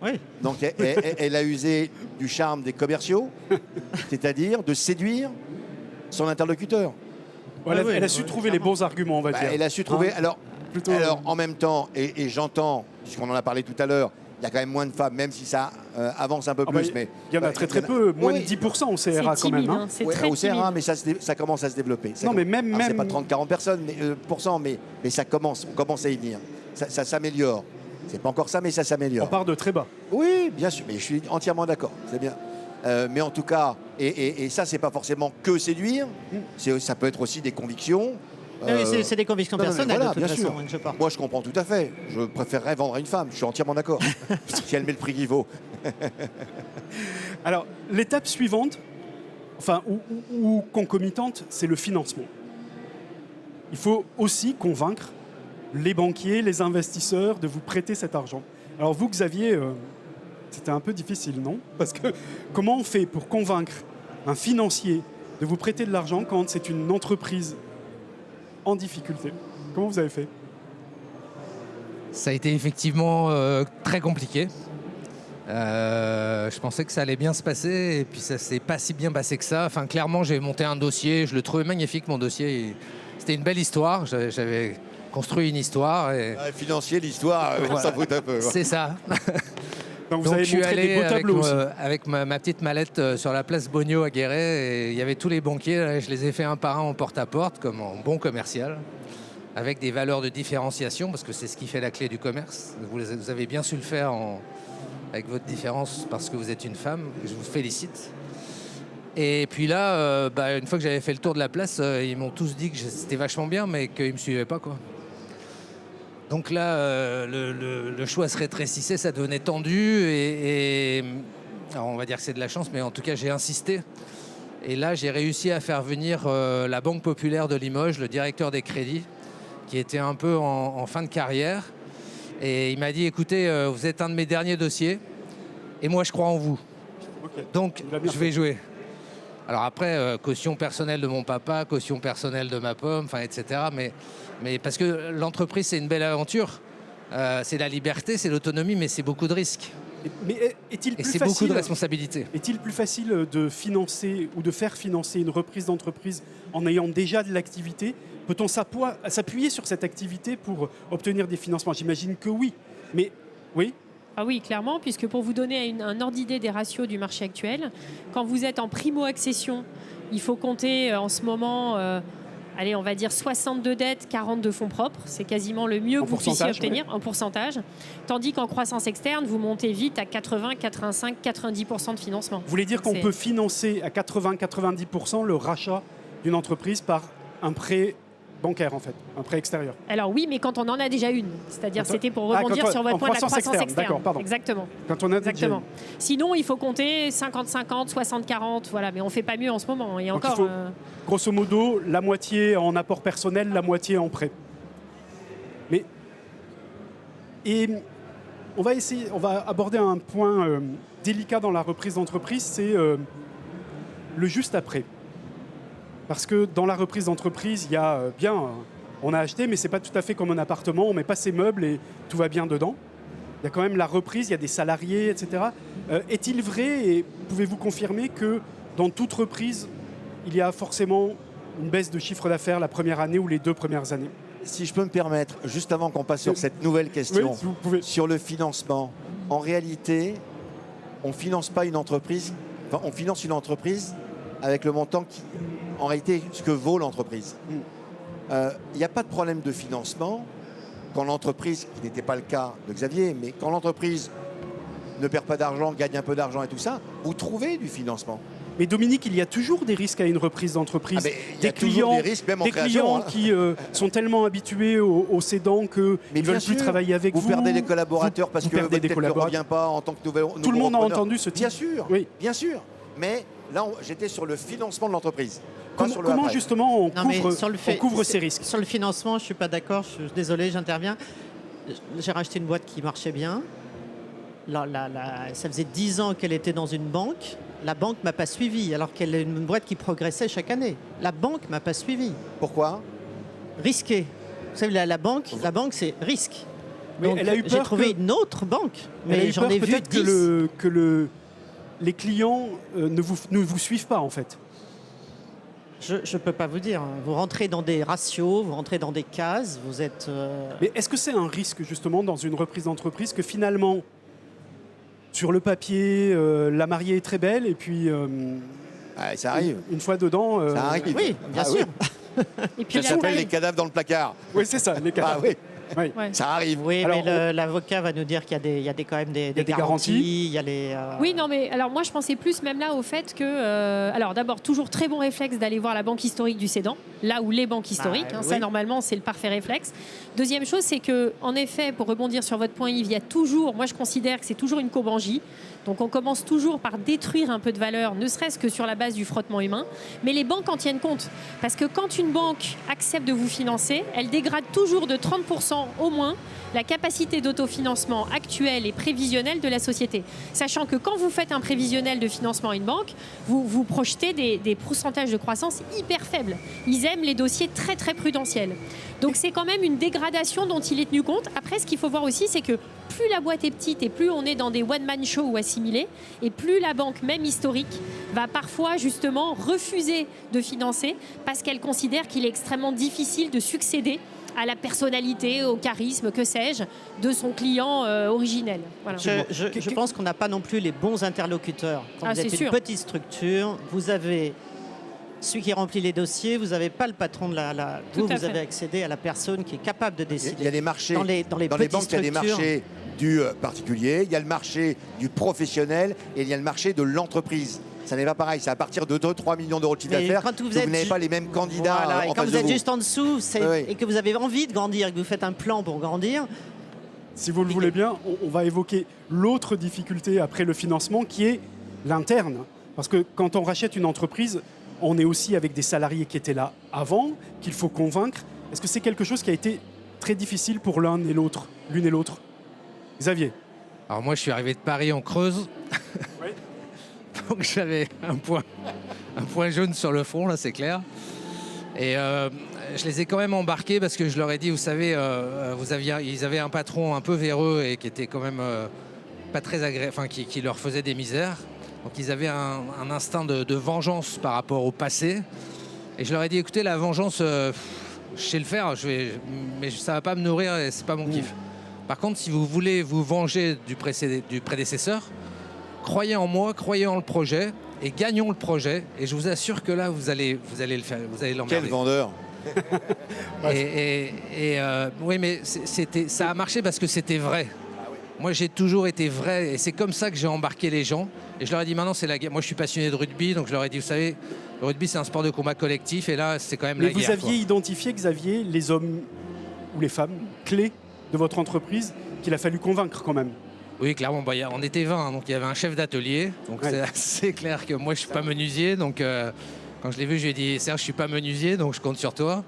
Donc elle a usé du charme des commerciaux, c'est-à-dire de séduire son interlocuteur. Voilà, elle a su trouver les bons arguments, on va dire. Elle a su trouver. Hein, Alors, plutôt, en même temps, et j'entends, puisqu'on en a parlé tout à l'heure, il y a quand même moins de femmes, même si ça avance un peu plus. Mais il y en a très peu, moins de 10% au CRA C'est quand même. timide, Hein. hein, c'est Ouais, très au CRA, timide. mais ça commence à se développer. Non, mais même... C'est pas 30-40 personnes, mais ça commence, on commence à y venir. Ça s'améliore. C'est pas encore ça, mais ça On s'améliore. part de très bas. Oui, bien sûr, mais je suis entièrement d'accord. C'est bien. Mais en tout cas, et ça, c'est pas forcément que séduire. Ça peut être aussi des convictions. Oui, c'est des convictions non, mais personnelles, voilà, de toute bien façon, sûr. je pense. Moi, je comprends tout à fait. Je préférerais vendre à une femme. Je suis entièrement d'accord. Si elle met le prix qu'il vaut. Alors, l'étape suivante, enfin, ou concomitante, c'est le financement. Il faut aussi convaincre les banquiers, les investisseurs de vous prêter cet argent. Alors vous, Xavier, c'était un peu difficile, non? Parce que comment on fait pour convaincre un financier de vous prêter de l'argent quand c'est une entreprise en difficulté? Comment vous avez fait? Ça a été effectivement très compliqué. Je pensais que ça allait bien se passer et puis ça s'est pas si bien passé que ça. Enfin, clairement, j'ai monté un dossier, je le trouvais magnifique, mon dossier. C'était une belle histoire, j'avais construit une histoire. Et... Financier, l'histoire, Voilà. ça fout un peu. C'est ça. Donc vous Donc avez je suis montré des allé beaux tableaux aussi. avec ma petite mallette sur la place Bogno à Guéret et il y avait tous les banquiers, là, je les ai fait un par un en porte-à-porte comme en bon commercial avec des valeurs de différenciation parce que c'est ce qui fait la clé du commerce. Vous avez bien su le faire avec votre différence parce que vous êtes une femme, je vous félicite. Et puis là, une fois que j'avais fait le tour de la place, ils m'ont tous dit que c'était vachement bien mais qu'ils ne me suivaient pas, quoi. Donc là, le choix se rétrécissait, ça devenait tendu et alors on va dire que c'est de la chance, mais en tout cas j'ai insisté. Et là, j'ai réussi à faire venir la Banque Populaire de Limoges, le directeur des crédits, qui était un peu en fin de carrière. Et il m'a dit, écoutez, vous êtes un de mes derniers dossiers et moi je crois en vous. Okay. Donc Il a bien je vais jouer. Alors après, caution personnelle de mon papa, caution personnelle de ma pomme, enfin, etc. Mais parce que l'entreprise, c'est une belle aventure. C'est la liberté, c'est l'autonomie, mais c'est beaucoup de risques. Mais est-il Et plus c'est beaucoup facile, de responsabilités. est-il plus facile de financer ou de faire financer une reprise d'entreprise en ayant déjà de l'activité? Peut-on s'appuyer sur cette activité pour obtenir des financements? J'imagine que oui. Mais oui. Ah oui, clairement, puisque pour vous donner un ordre d'idée des ratios du marché actuel, quand vous êtes en primo-accession, il faut compter en ce moment, on va dire 62 dettes, 40 de fonds propres. C'est quasiment le mieux En que vous puissiez pourcentage, obtenir en pourcentage. Tandis qu'en croissance externe, vous montez vite à 80, 85, 90% de financement. Vous voulez dire qu'on peut financer à 80-90% le rachat d'une entreprise par un prêt bancaire, en fait, un prêt extérieur? Alors oui, mais quand on en a déjà une. C'est-à-dire, Quand on- c'était pour Ah, rebondir quand on- sur votre en point de la croissance croissance externe, externe. d'accord, pardon. Exactement. Quand on a déjà Exactement. Sinon, il faut compter 50-50, 60-40, voilà, mais on ne fait pas mieux en ce moment. Et Donc, encore, il faut- grosso modo, la moitié en apport personnel, la moitié en prêt. Mais on va aborder un point délicat dans la reprise d'entreprise, c'est le juste après. Parce que dans la reprise d'entreprise, il y a on a acheté, mais c'est pas tout à fait comme un appartement, on met pas ses meubles et tout va bien dedans. Il y a quand même la reprise, il y a des salariés, etc. Est-il vrai, et pouvez-vous confirmer que dans toute reprise, il y a forcément une baisse de chiffre d'affaires la première année ou les 2 premières années? Si je peux me permettre, juste avant qu'on passe sur cette nouvelle question, Oui, si vous pouvez. sur le financement, en réalité, on finance pas une entreprise, enfin, on finance une entreprise avec le montant qui, en réalité, ce que vaut l'entreprise. Il n'y a pas de problème de financement quand l'entreprise, qui n'était pas le cas de Xavier, mais quand l'entreprise ne perd pas d'argent, gagne un peu d'argent et tout ça, vous trouvez du financement. Mais Dominique, il y a toujours des risques à une reprise d'entreprise. Il y a toujours des risques, même en création. Clients qui sont tellement habitués aux cédants qu'ils ne veulent plus travailler avec vous. Vous perdez des collaborateurs parce que votre tête ne revient pas en tant que nouveau Tout le monde a repreneur. entendu ce type. Bien sûr, Oui. bien sûr. Mais là, j'étais sur le financement de l'entreprise. Comment justement on Non, couvre ces risques? Sur le financement, je ne suis pas d'accord. Désolé, j'interviens. J'ai racheté une boîte qui marchait bien. Ça faisait 10 ans qu'elle était dans une banque. La banque ne m'a pas suivi, alors qu'elle est une boîte qui progressait chaque année. La banque ne m'a pas suivi. Pourquoi? Risqué. Vous savez, la banque, c'est risque. Mais Donc, elle a eu j'ai peur trouvé une autre banque, Elle a mais eu j'en peur ai vu peut-être 10. les clients ne vous suivent pas en fait. Je ne peux pas vous dire. Vous rentrez dans des ratios, vous rentrez dans des cases, vous êtes... Mais est-ce que c'est un risque justement dans une reprise d'entreprise que finalement, sur le papier, la mariée est très belle et puis ça arrive. une fois dedans... Ça arrive. Oui, bien sûr. Et puis Ça la s'appelle taille. les cadavres dans le placard. Oui, c'est ça, les cas. Ah oui, Oui. Ouais. ça arrive. Oui, Alors, mais l'avocat va nous dire qu'il y a quand même des des garanties. Il y a les... Oui, non, mais alors moi je pensais plus même là au fait que, alors d'abord toujours très bon réflexe d'aller voir la banque historique du cédant, là où les banques historiques, oui. ça normalement c'est le parfait réflexe. Deuxième chose, c'est que en effet, pour rebondir sur votre point Yves, il y a toujours, moi je considère que c'est toujours une cobangie. Donc on commence toujours par détruire un peu de valeur, ne serait-ce que sur la base du frottement humain. Mais les banques en tiennent compte. Parce que quand une banque accepte de vous financer, elle dégrade toujours de 30% au moins la capacité d'autofinancement actuelle et prévisionnelle de la société. Sachant que quand vous faites un prévisionnel de financement à une banque, vous projetez des pourcentages de croissance hyper faibles. Ils aiment les dossiers très très prudentiels. Donc c'est quand même une dégradation dont il est tenu compte. Après, ce qu'il faut voir aussi, c'est que plus la boîte est petite et plus on est dans des one-man shows ou assimilés, et plus la banque, même historique, va parfois justement refuser de financer parce qu'elle considère qu'il est extrêmement difficile de succéder à la personnalité, au charisme, que sais-je, de son client originel. Voilà. Je pense qu'on n'a pas non plus les bons interlocuteurs. Quand Ah, vous êtes c'est une sûr. petite structure, vous avez celui qui remplit les dossiers, vous n'avez pas le patron de Tout à vous fait. avez accédé à la personne qui est capable de décider. Il y a des marchés. Dans les Dans les petites banques, il y a des structures. marchés du particulier, il y a le marché du professionnel et il y a le marché de l'entreprise. Ça n'est pas pareil, c'est à partir de 2-3 millions d'euros de chiffre Mais d'affaires quand que vous vous êtes n'avez pas les mêmes candidats Voilà, et en quand face vous de êtes vous. juste en dessous Oui. et que vous avez envie de grandir, que vous faites un plan pour grandir, Si vous le voulez bien, on va évoquer l'autre difficulté après le financement qui est l'interne. Parce que quand on rachète une entreprise, on est aussi avec des salariés qui étaient là avant, qu'il faut convaincre. Est-ce que c'est quelque chose qui a été très difficile pour l'une et l'autre? Xavier? Alors moi, je suis arrivé de Paris en Creuse. Oui. Donc j'avais un point jaune sur le front, là, c'est clair. Et je les ai quand même embarqués parce que je leur ai dit, vous savez, ils avaient un patron un peu véreux et qui était quand même pas très agréable, enfin qui leur faisait des misères. Donc ils avaient un instinct de vengeance par rapport au passé. Et je leur ai dit, écoutez, la vengeance, je sais le faire, mais ça va pas me nourrir et c'est pas mon kiff. Par contre, si vous voulez vous venger du prédécesseur, croyez en moi, croyez en le projet et gagnons le projet. Et je vous assure que là, vous allez le faire, vous allez l'emmerder. Quel vendeur! Oui, mais ça a marché parce que c'était vrai. Moi, j'ai toujours été vrai et c'est comme ça que j'ai embarqué les gens. Et je leur ai dit, maintenant, c'est la guerre. Moi, je suis passionné de rugby, donc je leur ai dit, vous savez, le rugby, c'est un sport de combat collectif et là, c'est quand même Mais la vous guerre. aviez identifié, Xavier, les hommes ou les femmes clés de votre entreprise qu'il a fallu convaincre quand même. Oui, clairement, on était 20, donc il y avait un chef d'atelier. Donc Ouais. c'est assez clair que moi, je suis pas menuisier. Donc quand je l'ai vu, je lui ai dit, Serge, je suis pas menuisier, donc je compte sur toi.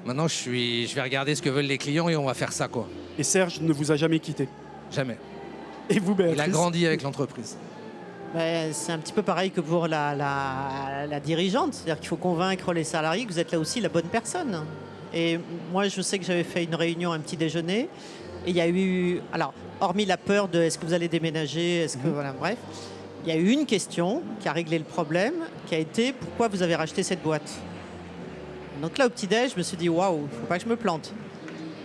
Maintenant, je vais regarder ce que veulent les clients et on va faire ça, quoi. Et Serge ne vous a jamais quitté. Jamais. Et vous, Béatrice? Il a grandi avec l'entreprise. Ben, c'est un petit peu pareil que pour la dirigeante. C'est-à-dire qu'il faut convaincre les salariés que vous êtes là aussi la bonne personne. Et moi, je sais que j'avais fait une réunion, un petit déjeuner. Et il y a eu... Alors, hormis la peur de est-ce que vous allez déménager, est-ce que... Voilà, bref. Il y a eu une question qui a réglé le problème, qui a été pourquoi vous avez racheté cette boîte. Donc là, au petit-déj, je me suis dit waouh, il ne faut pas que je me plante.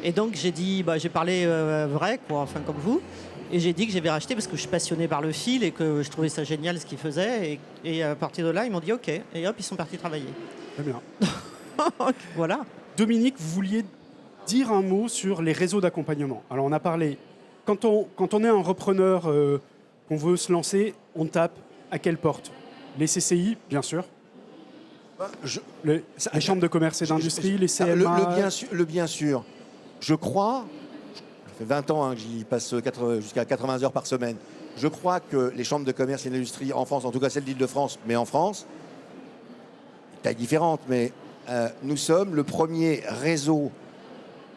Et donc j'ai dit, j'ai parlé vrai, quoi, enfin comme vous. Et j'ai dit que j'avais racheté parce que je suis passionné par le fil et que je trouvais ça génial ce qu'ils faisaient. Et à partir de là, ils m'ont dit OK. Et hop, ils sont partis travailler. Très bien. Voilà. Dominique, vous vouliez dire un mot sur les réseaux d'accompagnement. Alors on a parlé, quand on est un repreneur qu'on veut se lancer, on tape à quelle porte? Les CCI, bien sûr. Les chambres de commerce et d'industrie, les CMA. Le bien sûr. Je crois, ça fait 20 ans que j'y passe jusqu'à 80 heures par semaine, je crois que les chambres de commerce et d'industrie en France, en tout cas celle d'Île-de-France, mais en France, taille différente, mais nous sommes le premier réseau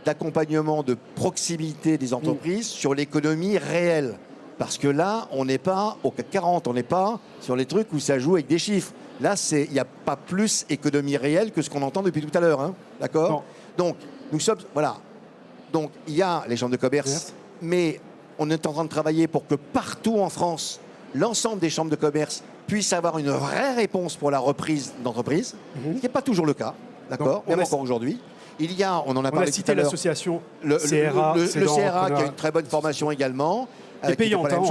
d'accompagnement de proximité des entreprises sur l'économie réelle. Parce que là, on n'est pas au CAC 40, on n'est pas sur les trucs où ça joue avec des chiffres. Là, il n'y a pas plus économie réelle que ce qu'on entend depuis tout à l'heure. Hein, d'accord ? Donc, nous sommes... Voilà. Donc, il y a les chambres de commerce, mais on est en train de travailler pour que partout en France, l'ensemble des chambres de commerce puissent avoir une vraie réponse pour la reprise d'entreprise, ce qui n'est pas toujours le cas. D'accord ? Même encore aujourd'hui. Il y a, on en a parlé tout à l'heure, l'association le CRA, le CRA qui a une très bonne formation également. Qui est payante, hein,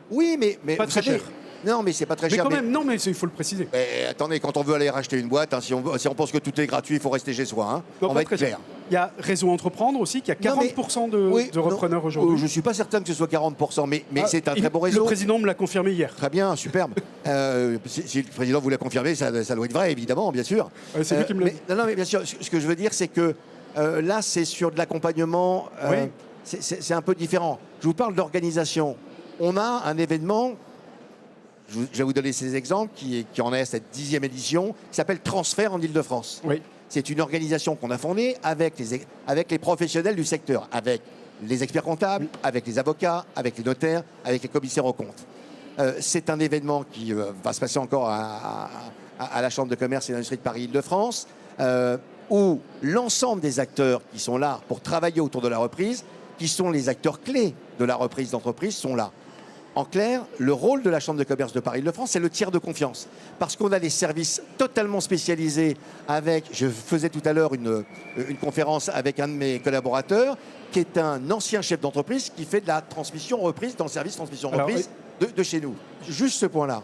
oui, mais pas très cher. Non, mais c'est pas très mais cher. Quand même, non, mais il faut le préciser. Mais attendez, quand on veut aller racheter une boîte, hein, si on pense que tout est gratuit, il faut rester chez soi. Hein. Non, on va être clair. Il y a Réseau Entreprendre aussi, qui a 40% de repreneurs aujourd'hui. Je ne suis pas certain que ce soit 40%, mais c'est un très bon réseau. Le président me l'a confirmé hier. Très bien, superbe. Si le président vous l'a confirmé, ça doit être vrai, évidemment, bien sûr. C'est lui qui me l'a dit. Non, mais bien sûr, ce que je veux dire, c'est que là, c'est sur de l'accompagnement. C'est un peu différent. Je vous parle d'organisation. On a un événement, je vais vous donner ces exemples, qui en est à cette 10e édition, qui s'appelle Transfert en Île-de-France. Oui. C'est une organisation qu'on a fondée avec les professionnels du secteur, avec les experts comptables, avec les avocats, avec les notaires, avec les commissaires aux comptes. C'est un événement qui va se passer encore à la Chambre de commerce et d'industrie de Paris-Île-de-France, où l'ensemble des acteurs qui sont là pour travailler autour de la reprise, qui sont les acteurs clés de la reprise d'entreprise, sont là. En clair, le rôle de la Chambre de commerce de Paris-Île-de-France, c'est le tiers de confiance. Parce qu'on a des services totalement spécialisés avec... Je faisais tout à l'heure une conférence avec un de mes collaborateurs, qui est un ancien chef d'entreprise qui fait de la transmission-reprise dans le service transmission-reprise de chez nous. Juste ce point-là.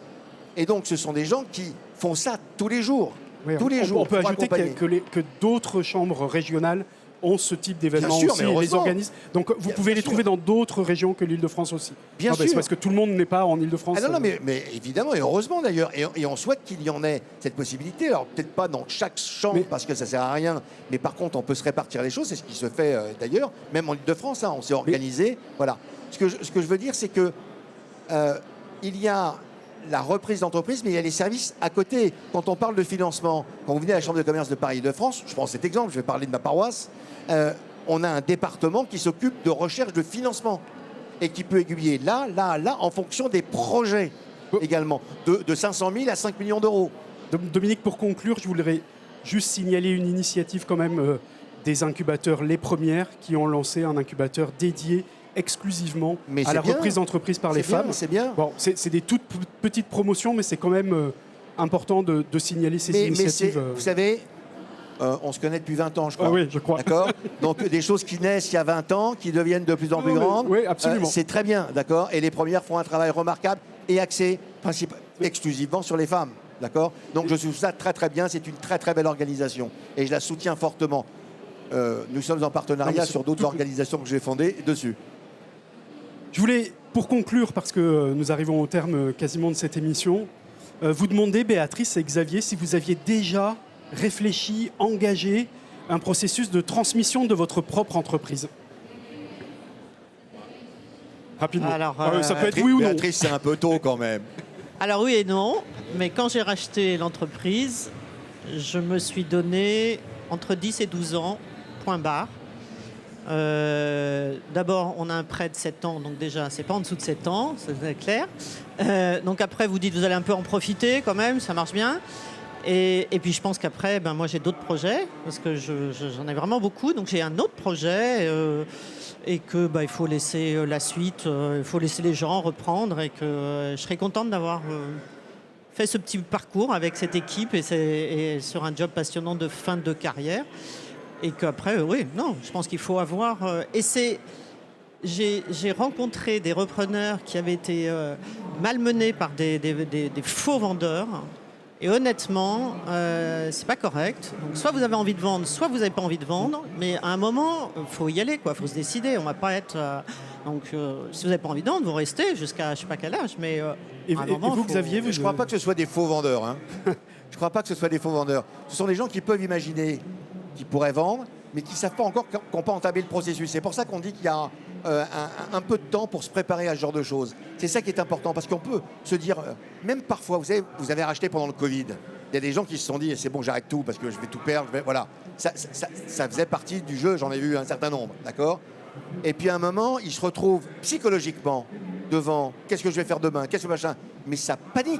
Et donc, ce sont des gens qui font ça tous les jours. Oui, tous les jours. On peut ajouter que d'autres chambres régionales ont ce type d'événements aussi, mais les organisent. Donc vous pouvez les trouver dans d'autres régions que l'Île-de-France aussi. Bien sûr. C'est parce que tout le monde n'est pas en Île-de-France. Ah non, mais évidemment, et heureusement d'ailleurs. Et on souhaite qu'il y en ait cette possibilité. Alors peut-être pas dans chaque chambre, parce que ça sert à rien. Mais par contre, on peut se répartir les choses. C'est ce qui se fait d'ailleurs. Même en Île-de-France, hein, on s'est organisé. Voilà. Ce que je veux dire, c'est que il y a la reprise d'entreprise, mais il y a les services à côté. Quand on parle de financement, quand vous venez à la Chambre de commerce de Paris-Île-de-France, je prends cet exemple, je vais parler de ma paroisse, on a un département qui s'occupe de recherche de financement et qui peut aiguiller là, en fonction des projets également, de 500 000 à 5 millions d'euros. Dominique, pour conclure, je voudrais juste signaler une initiative quand même des incubateurs Les Premières qui ont lancé un incubateur dédié exclusivement à la reprise d'entreprise par les femmes. C'est bien. Bon, c'est des toutes petites promotions, mais c'est quand même important de signaler ces initiatives. Vous savez, on se connaît depuis 20 ans, je crois. Ah oui, je crois. D'accord. Donc des choses qui naissent il y a 20 ans, qui deviennent de plus en plus grandes. Oui, absolument. C'est très bien, d'accord. Et les premières font un travail remarquable et axé exclusivement sur les femmes. D'accord. Donc je trouve ça très très bien. C'est une très très belle organisation et je la soutiens fortement. Nous sommes en partenariat sur d'autres organisations que j'ai fondées dessus. Je voulais, pour conclure, parce que nous arrivons au terme quasiment de cette émission, vous demander, Béatrice et Xavier, si vous aviez déjà réfléchi, engagé un processus de transmission de votre propre entreprise. Rapidement. Alors, ça peut être oui ou non. Béatrice, c'est un peu tôt quand même. Alors oui et non, mais quand j'ai racheté l'entreprise, je me suis donné entre 10 et 12 ans, point barre. D'abord, on a un prêt de 7 ans, donc déjà, c'est pas en dessous de 7 ans, c'est clair. Donc après, vous dites, vous allez un peu en profiter quand même, ça marche bien. Et puis je pense qu'après, moi j'ai d'autres projets, parce que j'en ai vraiment beaucoup, donc j'ai un autre projet, et que il faut laisser la suite, il faut laisser les gens reprendre, et que je serais contente d'avoir fait ce petit parcours avec cette équipe et sur un job passionnant de fin de carrière. Et qu'après, oui, non, je pense qu'il faut avoir... J'ai rencontré des repreneurs qui avaient été malmenés par des faux vendeurs. Et honnêtement, c'est pas correct. Donc, soit vous avez envie de vendre, soit vous n'avez pas envie de vendre. Mais à un moment, il faut y aller, quoi. Il faut se décider. On va pas être... donc, si vous n'avez pas envie de vendre, vous restez jusqu'à je sais pas quel âge. Mais Et, à un et moment, vous, faut- Xavier, Je ne crois pas que ce soit des faux vendeurs. Hein. Je ne crois pas que ce soit des faux vendeurs. Ce sont des gens qui peuvent imaginer qu'ils pourraient vendre, mais qui ne savent pas encore, qui n'ont pas entamé le processus. C'est pour ça qu'on dit qu'il y a un peu de temps pour se préparer à ce genre de choses. C'est ça qui est important, parce qu'on peut se dire, même parfois, vous savez, vous avez racheté pendant le Covid. Il y a des gens qui se sont dit, c'est bon, j'arrête tout, parce que je vais tout perdre. Voilà. Ça faisait partie du jeu, j'en ai vu un certain nombre, d'accord ? Et puis à un moment, ils se retrouvent psychologiquement devant, qu'est-ce que je vais faire demain ? Qu'est-ce que machin ? Mais ça panique.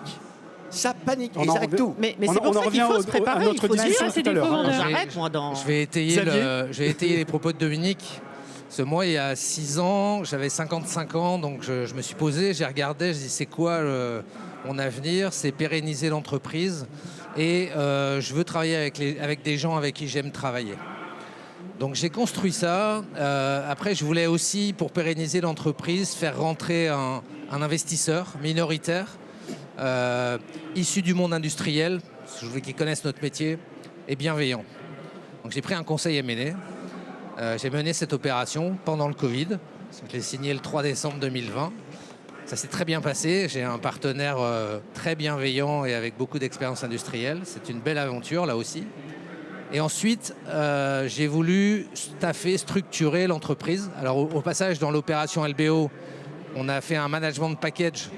Ça panique, On ils en arrêtent revient- tout. Mais On c'est en pour ça qu'il revient faut se préparer. à notre il faut se discussion dire, c'est tout à des l'heure. faux hein. vendeurs. j'arrête, moi, dans... Je vais étayer, Xavier je vais étayer les propos de Dominique. Parce que moi, il y a 6 ans, j'avais 55 ans, donc je me suis posé, j'ai regardé, je dis c'est quoi mon avenir ? C'est pérenniser l'entreprise et je veux travailler avec des gens avec qui j'aime travailler. Donc j'ai construit ça. Après, je voulais aussi, pour pérenniser l'entreprise, faire rentrer un investisseur minoritaire issu du monde industriel, parce que je voulais qu'ils connaissent notre métier, et bienveillant. Donc j'ai pris un conseil M&A. J'ai mené cette opération pendant le Covid. Je l'ai signé le 3 décembre 2020. Ça s'est très bien passé. J'ai un partenaire très bienveillant et avec beaucoup d'expérience industrielle. C'est une belle aventure là aussi. Et ensuite, j'ai voulu structurer l'entreprise. Alors au passage, dans l'opération LBO, on a fait un management package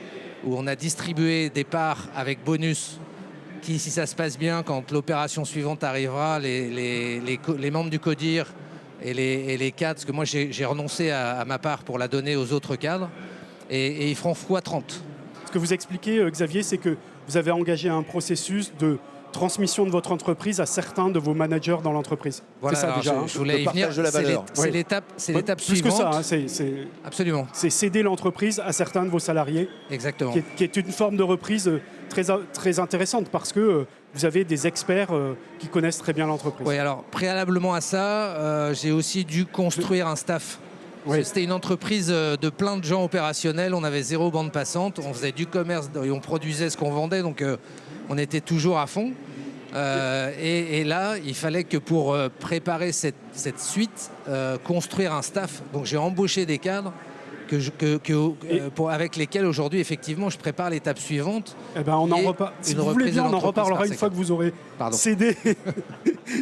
où on a distribué des parts avec bonus qui, si ça se passe bien, quand l'opération suivante arrivera, les membres du CODIR et les cadres, parce que moi j'ai renoncé à ma part pour la donner aux autres cadres, et ils feront x30. Ce que vous expliquez, Xavier, c'est que vous avez engagé un processus de transmission de votre entreprise à certains de vos managers dans l'entreprise. Voilà, c'est ça alors déjà. hein. je voulais y Le venir. partage de la valeur. C'est l'étape Plus suivante. que ça, hein, Absolument, c'est céder l'entreprise à certains de vos salariés, exactement. qui est une forme de reprise très intéressante parce que vous avez des experts qui connaissent très bien l'entreprise. Oui, alors préalablement à ça, j'ai aussi dû construire un staff. Oui. C'était une entreprise de plein de gens opérationnels. On avait 0 bande passante. On faisait du commerce et on produisait ce qu'on vendait. Donc on était toujours à fond. Et là, il fallait que pour préparer cette suite, construire un staff. Donc j'ai embauché des cadres avec lesquels aujourd'hui, effectivement, je prépare l'étape suivante. Eh ben, on en Et reparle. Si une vous voulez reprise bien, de on en l'entreprise reparlera par une fois que vous aurez Pardon. cédé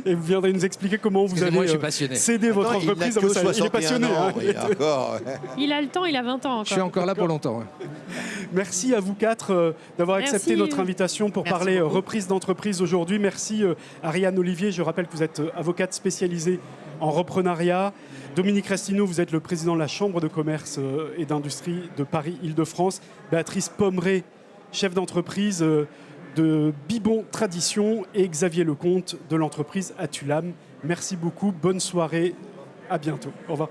et vous viendrez nous expliquer comment vous Excusez-moi, avez je suis passionné. cédé votre Non, entreprise. il n'a que Il est 61 passionné. ans, hein. il est encore. Il a le temps, il a 20 ans encore. Je suis encore là pour longtemps. Ouais. Merci à vous quatre d'avoir accepté Merci. notre invitation pour Merci parler beaucoup. reprise d'entreprise aujourd'hui. Merci Ariane Olivier. Je rappelle que vous êtes avocate spécialisée en reprenariat. Dominique Restineau, vous êtes le président de la Chambre de commerce et d'industrie de Paris-Île-de-France. Béatrice Pommeret, chef d'entreprise de Bibon Tradition, et Xavier Lecomte de l'entreprise Atulam. Merci beaucoup. Bonne soirée. À bientôt. Au revoir.